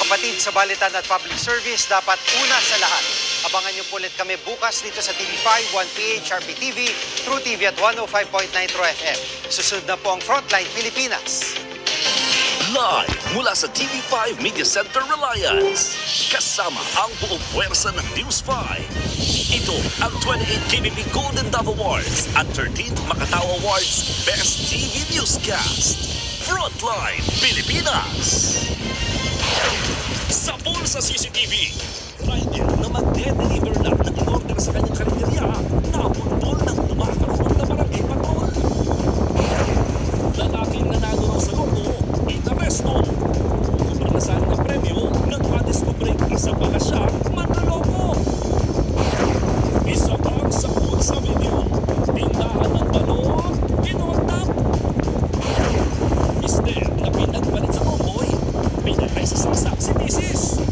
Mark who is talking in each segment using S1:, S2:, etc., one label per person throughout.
S1: kapatid sa Balitan at Public Service, dapat una sa lahat. Abangan niyo po ulit kami bukas dito sa TV5, 1PH, RPTV, True TV at 105.9 True FM. Susunod na po ang Frontline Pilipinas.
S2: Live mula sa TV5 Media Center Reliance. Kasama ang buong puwersa ng News 5. Ito ang 28 KBP Golden Dove Awards at 13th Macatao Awards Best TV Newscast. Frontline Pilipinas. Sa sa CCTV, rider na magde-deliver lang ng in-order sa kanyang karinderya, napundol ng kumakaroon na barangay patrol. Lalaking nanalo raw sa loto, inaresto. Kubra na sana ng premyo, nang madiskubre isa pala siya manloloko. Isa pang sakot sa video, tindahan ng balon, kinotap. Mister na pinagpalit sa convoy, pinatay sa saksak si Mrs.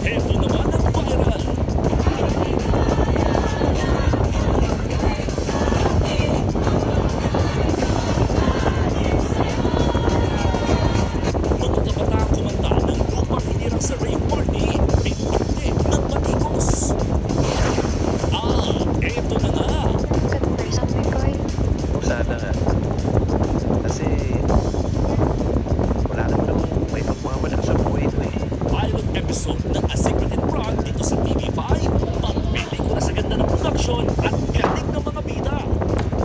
S2: Heto naman ang viral. Mga kabatang kumanta ng grupang hinirang sa rave party, pinakte ng batikos. Eto na nga.
S3: Sana nga. Kasi wala ka naman may pagmamanak sa buhay ko eh.
S2: Pilot episode ng A Secret in Prague dito sa TV5. Pagpelikula sa ganda ng production at galing ng mga bida.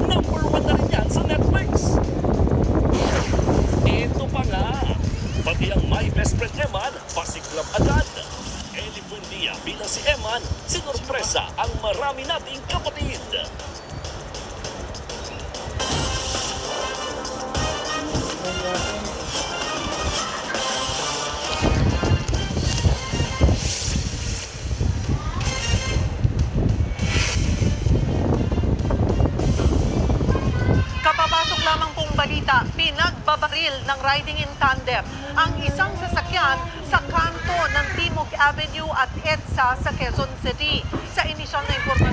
S2: Number 1 na rin yan sa Netflix. Ito pa nga. Pati ang My Best Friend Eman, pasiklab agad. Eli Buendia bilang si Eman, sinurpresa ang marami nating kapatid.
S4: Kapapasok lamang pong balita, pinagbabaril ng riding in tandem ang isang sasakyan sa kanto ng Timog Avenue at EDSA sa Quezon City. Sa inisyal na impormasyon,